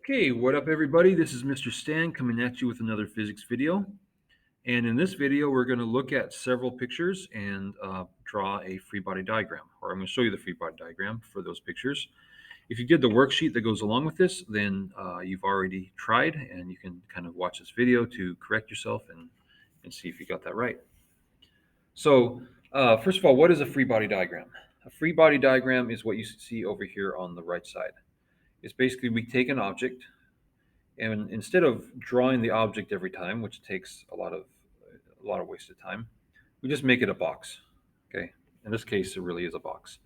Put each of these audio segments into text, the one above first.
Okay, what up everybody? This is Mr. Stan coming at you with another physics video. And in this video, we're going to look at several pictures and draw a free body diagram, or I'm going to show you the free body diagram for those pictures. If you did the worksheet that goes along with this, then you've already tried and you can kind of watch this video to correct yourself and see if you got that right. So first of all, what is a free body diagram? A free body diagram is what you see over here on the right side. It's basically we take an object, and instead of drawing the object every time, which takes a lot of wasted time, we just make it a box. Okay. In this case, it really is a box.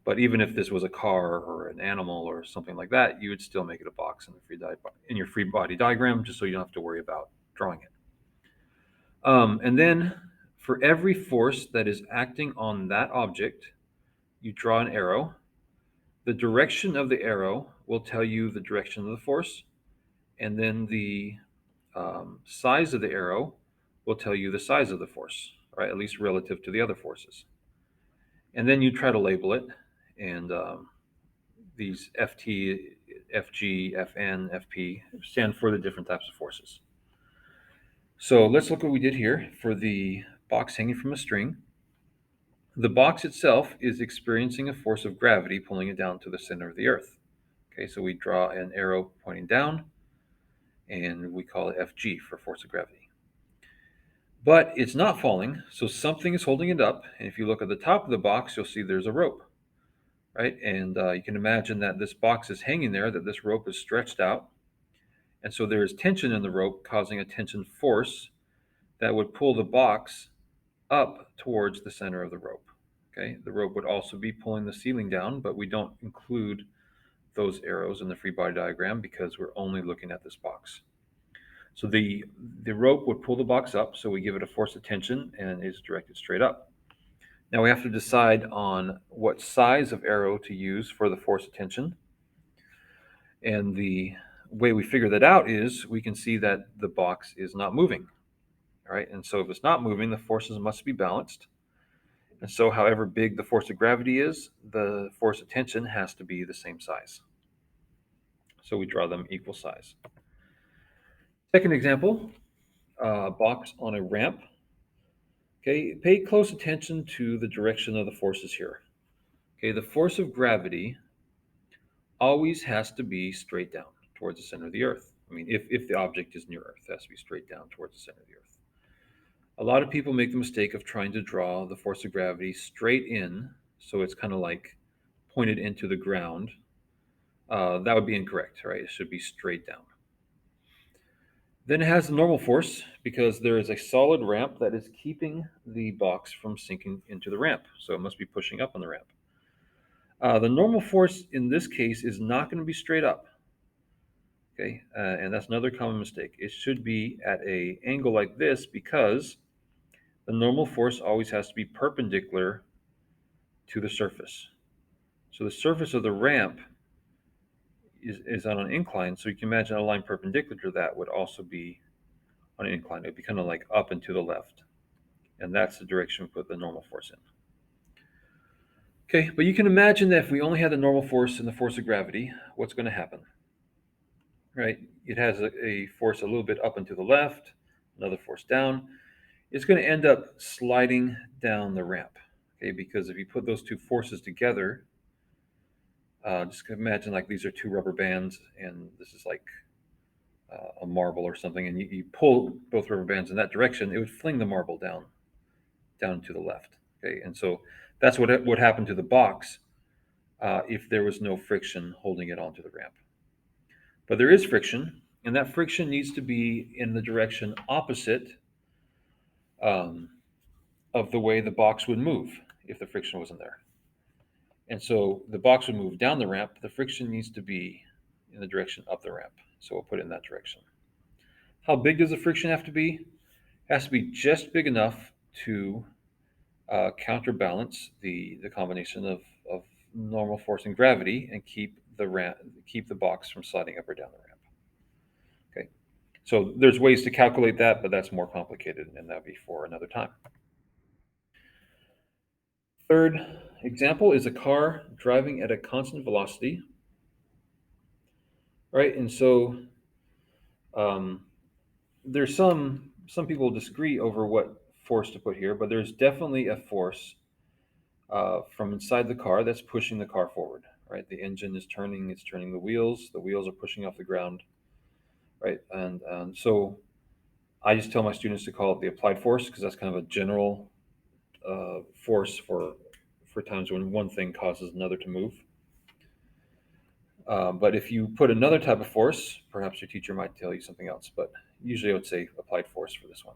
But even if this was a car or an animal or something like that, you would still make it a box in your free body diagram, just so you don't have to worry about drawing it. And then for every force that is acting on that object, you draw an arrow. The direction of the arrow will tell you the direction of the force, and then the size of the arrow will tell you the size of the force, right? At least relative to the other forces. And then you try to label it, and these FT, FG, FN, FP stand for the different types of forces. So let's look what we did here for the box hanging from a string. The box itself is experiencing a force of gravity pulling it down to the center of the earth. Okay, so we draw an arrow pointing down, and we call it FG for force of gravity. But it's not falling, so something is holding it up. And if you look at the top of the box, you'll see there's a rope, right? And you can imagine that this box is hanging there, that this rope is stretched out. And so there is tension in the rope, causing a tension force that would pull the box up towards the center of the rope. Okay, the rope would also be pulling the ceiling down, but we don't include those arrows in the free body diagram because we're only looking at this box. So the rope would pull the box up, so we give it a force of tension and it's directed straight up. Now we have to decide on what size of arrow to use for the force of tension. And the way we figure that out is we can see that the box is not moving. All right, and so if it's not moving, the forces must be balanced. And so however big the force of gravity is, the force of tension has to be the same size. So we draw them equal size. Second example, box on a ramp. Okay, pay close attention to the direction of the forces here. Okay, the force of gravity always has to be straight down towards the center of the earth. I mean, if the object is near earth, it has to be straight down towards the center of the earth. A lot of people make the mistake of trying to draw the force of gravity straight in, so it's kind of like pointed into the ground. That would be incorrect, right? It should be straight down. Then it has the normal force because there is a solid ramp that is keeping the box from sinking into the ramp. So it must be pushing up on the ramp. The normal force in this case is not going to be straight up. Okay, and that's another common mistake. It should be at an angle like this because the normal force always has to be perpendicular to the surface. So the surface of the ramp is on an incline. So you can imagine a line perpendicular to that would also be on an incline. It would be kind of like up and to the left. And that's the direction we put the normal force in. Okay, but you can imagine that if we only had the normal force and the force of gravity, what's going to happen? Right? It has a force a little bit up and to the left, another force down. It's going to end up sliding down the ramp. Okay, because if you put those two forces together, just imagine like these are two rubber bands, and this is like a marble or something, and you pull both rubber bands in that direction, it would fling the marble down to the left. Okay, and so that's what would happen to the box if there was no friction holding it onto the ramp. But there is friction, and that friction needs to be in the direction opposite of the way the box would move if the friction wasn't there. And so the box would move down the ramp. The friction needs to be in the direction up the ramp. So we'll put it in that direction. How big does the friction have to be? It has to be just big enough to counterbalance the combination of normal force and gravity and keep the box from sliding up or down the ramp. Okay, so there's ways to calculate that, but that's more complicated, and that'll be for another time. Third example is a car driving at a constant velocity. right? And so um, there's some people disagree over what force to put here, but there's definitely a force from inside the car that's pushing the car forward, right? The engine is turning, it's turning the wheels are pushing off the ground, right? And so I just tell my students to call it the applied force because that's kind of a general force for times when one thing causes another to move. But if you put another type of force, perhaps your teacher might tell you something else. But usually I would say applied force for this one.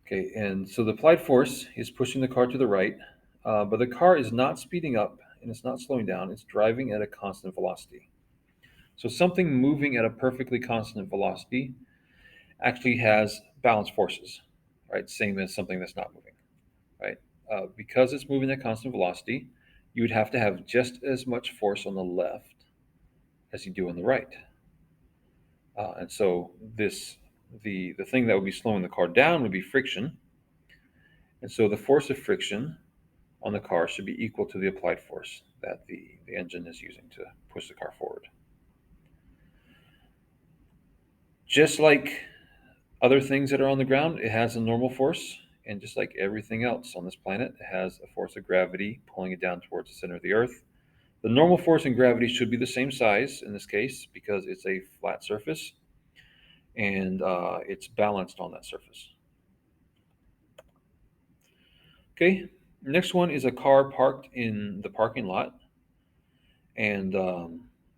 Okay, and so the applied force is pushing the car to the right, but the car is not speeding up and it's not slowing down. It's driving at a constant velocity. So something moving at a perfectly constant velocity actually has balanced forces, right? Same as something that's not moving, right? Because it's moving at constant velocity, you would have to have just as much force on the left as you do on the right. And so the thing that would be slowing the car down would be friction. And so the force of friction on the car should be equal to the applied force that the engine is using to push the car forward. Just like other things that are on the ground, it has a normal force. And just like everything else on this planet, it has a force of gravity pulling it down towards the center of the Earth. The normal force and gravity should be the same size in this case because it's a flat surface and it's balanced on that surface. Okay, next one is a car parked in the parking lot. And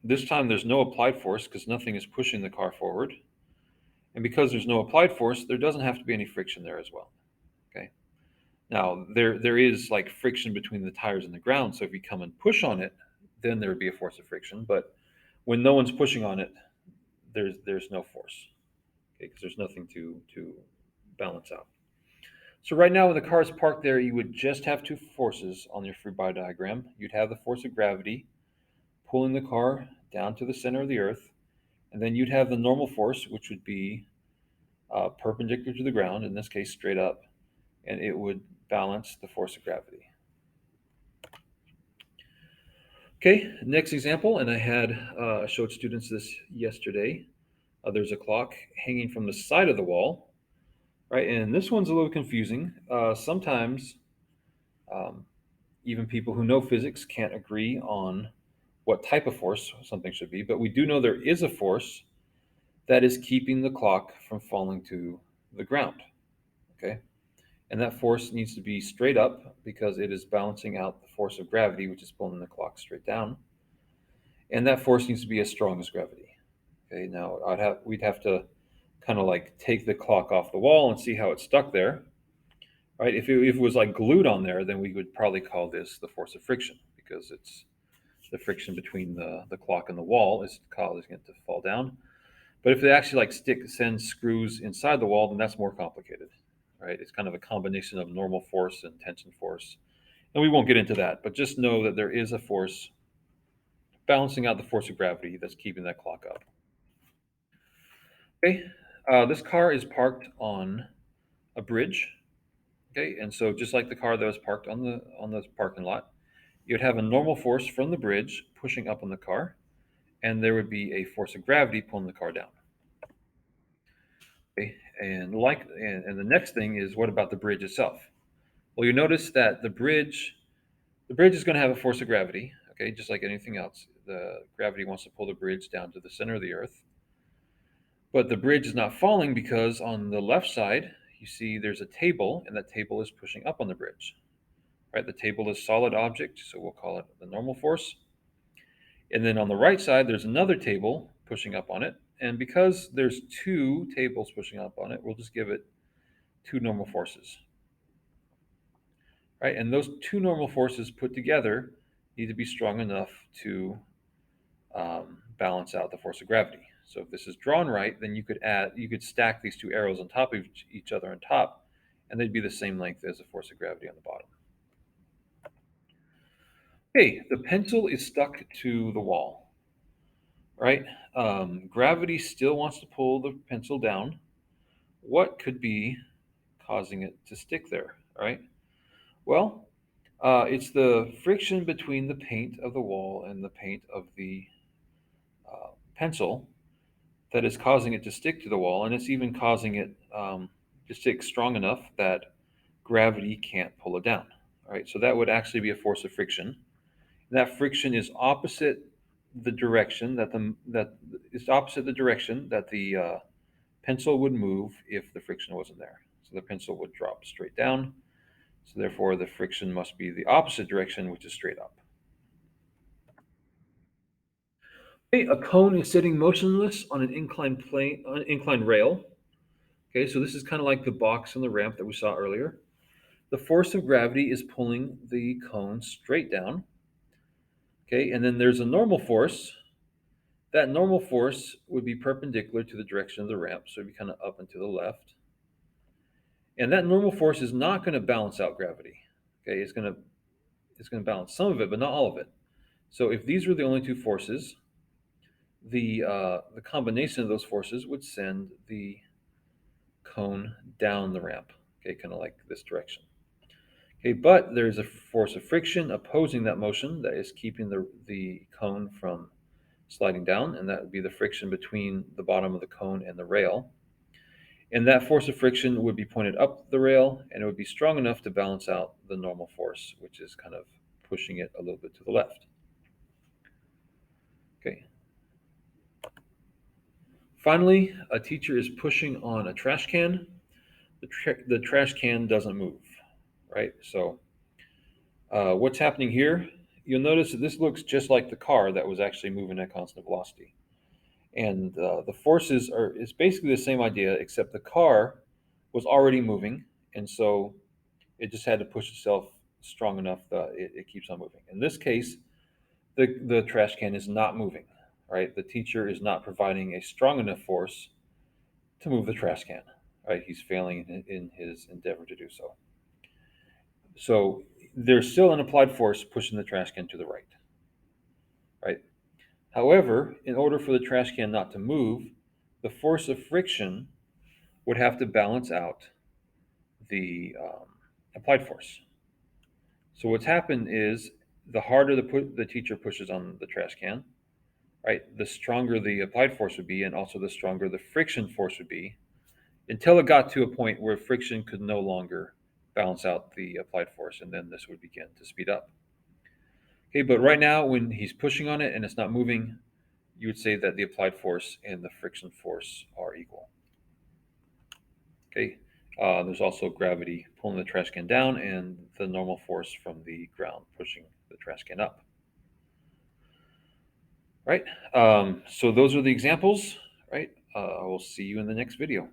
this time there's no applied force because nothing is pushing the car forward. And because there's no applied force, there doesn't have to be any friction there as well. Okay. Now there is like friction between the tires and the ground. So if you come and push on it, then there would be a force of friction. But when no one's pushing on it, there's no force. Okay, because there's nothing to balance out. So right now, when the car is parked there, you would just have two forces on your free body diagram. You'd have the force of gravity pulling the car down to the center of the earth, and then you'd have the normal force, which would be perpendicular to the ground, in this case, straight up, and it would balance the force of gravity. Okay, next example, and I showed students this yesterday. There's a clock hanging from the side of the wall, right? And this one's a little confusing. Sometimes um, even people who know physics can't agree on what type of force something should be, but we do know there is a force that is keeping the clock from falling to the ground. Okay. And that force needs to be straight up because it is balancing out the force of gravity, which is pulling the clock straight down. And that force needs to be as strong as gravity. Okay. Now we'd have to kind of like take the clock off the wall and see how it's stuck there. Right. If it was like glued on there, then we would probably call this the force of friction because it's the friction between the clock and the wall is causing it to fall down. But if they actually like send screws inside the wall, then that's more complicated, right? It's kind of a combination of normal force and tension force. And we won't get into that, but just know that there is a force balancing out the force of gravity that's keeping that clock up. Okay, this car is parked on a bridge. Okay, and so just like the car that was parked on the parking lot, you'd have a normal force from the bridge pushing up on the car, and there would be a force of gravity pulling the car down. Okay, and the next thing is what about the bridge itself? Well, you notice that the bridge is going to have a force of gravity. Okay, just like anything else, the gravity wants to pull the bridge down to the center of the earth. But the bridge is not falling because on the left side, you see there's a table, and that table is pushing up on the bridge. Right, the table is solid object, so we'll call it the normal force. And then on the right side, there's another table pushing up on it. And because there's two tables pushing up on it, we'll just give it two normal forces. Right? And those two normal forces put together need to be strong enough to balance out the force of gravity. So if this is drawn right, then you could stack these two arrows on top of each other on top, and they'd be the same length as the force of gravity on the bottom. Okay, the pencil is stuck to the wall, right? Gravity still wants to pull the pencil down. What could be causing it to stick there, right? Well, it's the friction between the paint of the wall and the paint of the pencil that is causing it to stick to the wall, and it's even causing it to stick strong enough that gravity can't pull it down. All right, so that would actually be a force of friction. That friction is opposite the direction that the pencil would move if the friction wasn't there. So the pencil would drop straight down. So therefore, the friction must be the opposite direction, which is straight up. Okay, a cone is sitting motionless on an inclined rail. Okay, so this is kind of like the box on the ramp that we saw earlier. The force of gravity is pulling the cone straight down. Okay, and then there's a normal force. That normal force would be perpendicular to the direction of the ramp, so it'd be kind of up and to the left. And that normal force is not going to balance out gravity. Okay, it's going to balance some of it, but not all of it. So if these were the only two forces, the combination of those forces would send the cone down the ramp. Okay, kind of like this direction. Okay, but there's a force of friction opposing that motion that is keeping the cone from sliding down, and that would be the friction between the bottom of the cone and the rail. And that force of friction would be pointed up the rail, and it would be strong enough to balance out the normal force, which is kind of pushing it a little bit to the left. Okay. Finally, a teacher is pushing on a trash can. The trash can doesn't move, right? So what's happening here? You'll notice that this looks just like the car that was actually moving at constant velocity. And the forces is basically the same idea, except the car was already moving, and so it just had to push itself strong enough that it keeps on moving. In this case, the trash can is not moving, right? The teacher is not providing a strong enough force to move the trash can, right? He's failing in his endeavor to do so. So there's still an applied force pushing the trash can to the right, right? However, in order for the trash can not to move, the force of friction would have to balance out the applied force. So what's happened is the harder the teacher pushes on the trash can, right, the stronger the applied force would be, and also the stronger the friction force would be, until it got to a point where friction could no longer balance out the applied force, and then this would begin to speed up. Okay, but right now, when he's pushing on it and it's not moving, you would say that the applied force and the friction force are equal. Okay, there's also gravity pulling the trash can down and the normal force from the ground pushing the trash can up. Right? So those are the examples, right? I will see you in the next video.